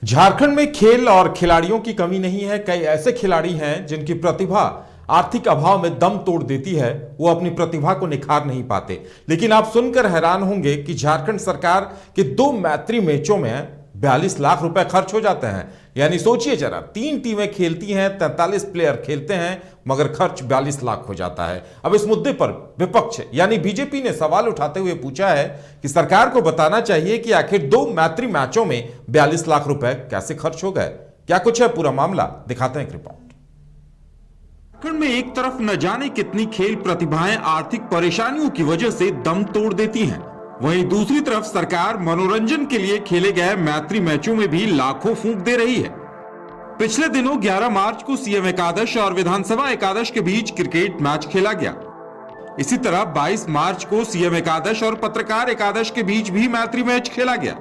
झारखंड में खेल और खिलाड़ियों की कमी नहीं है। कई ऐसे खिलाड़ी हैं जिनकी प्रतिभा आर्थिक अभाव में दम तोड़ देती है, वो अपनी प्रतिभा को निखार नहीं पाते। लेकिन आप सुनकर हैरान होंगे कि झारखंड सरकार के 2 मैत्री मैचों में 42 लाख रुपए खर्च हो जाते हैं। यानी सोचिए जरा, 3 टीमें खेलती हैं, 43 प्लेयर खेलते हैं, मगर खर्च 42 लाख हो जाता है। अब इस मुद्दे पर विपक्ष यानी बीजेपी ने सवाल उठाते हुए पूछा है कि सरकार को बताना चाहिए कि आखिर 2 मैत्री मैचों में 42 लाख रुपए कैसे खर्च हो गए। क्या कुछ है पूरा मामला, दिखाते हैं रिपोर्ट। झारखंड में एक तरफ न जाने कितनी खेल प्रतिभाएं आर्थिक परेशानियों की वजह से दम तोड़ देती हैं, वहीं दूसरी तरफ सरकार मनोरंजन के लिए खेले गए मैत्री मैचों में भी लाखों फूंक दे रही है। पिछले दिनों 11 मार्च को सीएम एकादश और विधानसभा एकादश के बीच क्रिकेट मैच खेला गया। इसी तरह 22 मार्च को सीएम एकादश और पत्रकार एकादश के बीच भी मैत्री मैच खेला गया।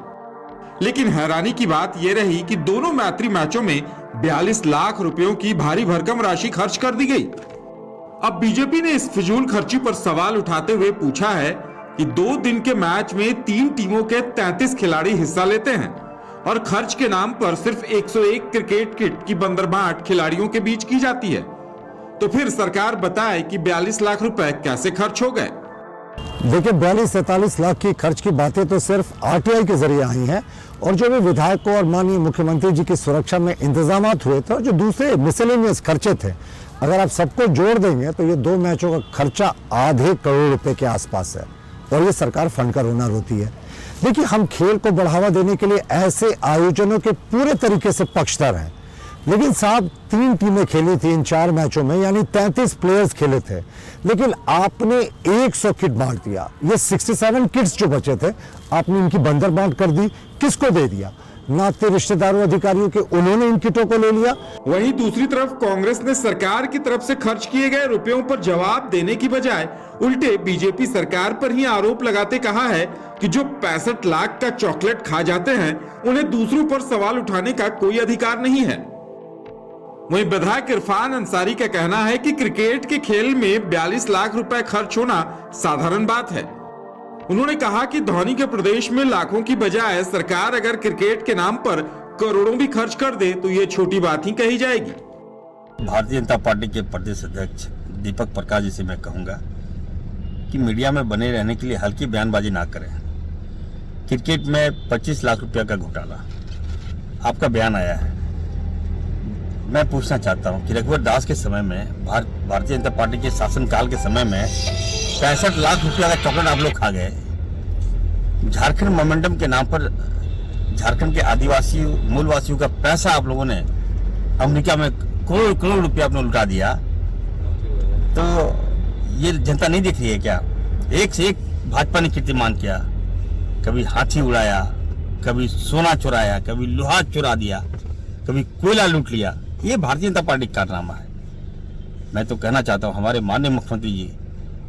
लेकिन हैरानी की बात यह रही कि दोनों मैत्री मैचों में 42 लाख रुपयों की भारी भरकम राशि खर्च कर दी गई। अब बीजेपी ने इस फिजूल खर्ची पर सवाल उठाते हुए पूछा है कि 2 दिन के मैच में 3 टीमों के 33 खिलाड़ी हिस्सा लेते हैं और खर्च के नाम पर सिर्फ 101 क्रिकेट किट की बंदरबांट खिलाड़ियों के बीच की जाती है। तो फिर सरकार बताए कि 42 लाख रुपए कैसे खर्च हो गए। देखिए, 42-43 लाख की खर्च की बातें तो सिर्फ आरटीआई के जरिए आई हैं और जो भी विधायकों और माननीय मुख्यमंत्री जी की सुरक्षा में इंतजामात हुए थे और जो दूसरे मिसलेनियस खर्चे थे, अगर आप सबको जोड़ देंगे तो ये 2 मैचों का खर्चा आधे करोड़ रुपए के आसपास है और ये सरकार फंड का रोना रोती है। देखिए, हम खेल को बढ़ावा देने के लिए ऐसे आयोजनों के पूरे तरीके से पक्षधर हैं, लेकिन साहब 3 टीमें खेली थी इन 4 मैचों में, यानी 33 प्लेयर्स खेले थे, लेकिन आपने 100 किट बांट दिया। ये 67 किट्स जो बचे थे, आपने इनकी बंदरबांट कर दी। किसको दे दिया? नाते रिश्तेदारों अधिकारियों के, उन्होंने इन किटों को ले लिया। वहीं दूसरी तरफ कांग्रेस ने सरकार की तरफ से खर्च किए गए रुपयों पर जवाब देने की बजाय उल्टे बीजेपी सरकार पर ही आरोप लगाते कहा है कि जो 65 लाख का चॉकलेट खा जाते हैं, उन्हें दूसरों पर सवाल उठाने का कोई अधिकार नहीं है। वहीं विधायक इरफान अंसारी का कहना है कि क्रिकेट के खेल में 42 लाख रुपए खर्च होना साधारण बात है। उन्होंने कहा कि धोनी के प्रदेश में लाखों की बजाय सरकार अगर क्रिकेट के नाम पर करोड़ों भी खर्च कर दे तो ये छोटी बात ही कही जाएगी। भारतीय जनता पार्टी के प्रदेश अध्यक्ष दीपक प्रकाश जी से मैं कहूंगा कि मीडिया में बने रहने के लिए हल्की बयानबाजी ना करें। क्रिकेट में 25 लाख रुपया का घोटाला आपका बयान आया है। मैं पूछना चाहता हूं कि रघुवर दास के समय में, भारतीय जनता पार्टी के शासनकाल के समय में 65 लाख रुपया का चॉकलेट आप लोग खा गए। झारखंड मोमेंटम के नाम पर झारखंड के आदिवासी मूलवासियों का पैसा आप लोगों ने अमेरिका में करोड़ रुपया आपने लुटा दिया। तो ये जनता नहीं देख रही है क्या? एक से एक भाजपा ने कीर्तिमान किया। कभी हाथी उड़ाया, कभी सोना चुराया, कभी लोहा चुरा दिया, कभी कोयला लूट लिया। ये भारतीय जनता पार्टी का कारनामा है। मैं तो कहना चाहता हूं, हमारे माननीय मुख्यमंत्री जी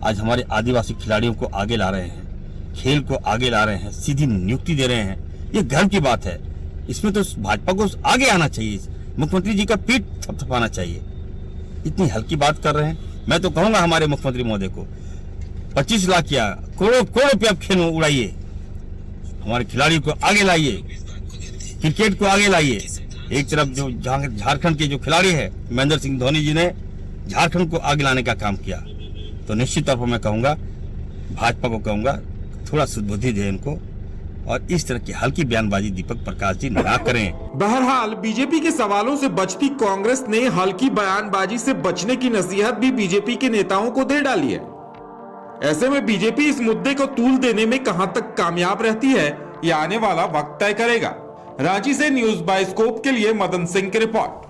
आज हमारे आदिवासी खिलाड़ियों को आगे ला रहे हैं, खेल को आगे ला रहे हैं, सीधी नियुक्ति दे रहे हैं। ये गर्व की बात है। इसमें तो भाजपा को आगे आना चाहिए, मुख्यमंत्री जी का पीठ थपथपाना चाहिए। इतनी हल्की बात कर रहे हैं। मैं तो कहूंगा हमारे मुख्यमंत्री महोदय को 25 लाख या करोड़ रुपया खेल उड़ाइए, हमारे खिलाड़ी को आगे लाइए, क्रिकेट को आगे लाइए। एक तरफ जो झारखंड के जो खिलाड़ी है, महेंद्र सिंह धोनी जी ने झारखंड को आगे लाने का काम किया। तो निश्चित तौर पर मैं कहूंगा, भाजपा को कहूंगा, थोड़ा सुबुद्धि दे इनको और इस तरह की हल्की बयानबाजी दीपक प्रकाश जी ना करें। बहरहाल बीजेपी के सवालों से बचती कांग्रेस ने हल्की बयानबाजी से बचने की नसीहत भी बीजेपी के नेताओं को दे डाली है। ऐसे में बीजेपी इस मुद्दे को तूल देने में कहां तक कामयाब रहती है, ये आने वाला वक्त तय करेगा। रांची से न्यूज बाइस्कोप के लिए मदन सिंह की रिपोर्ट।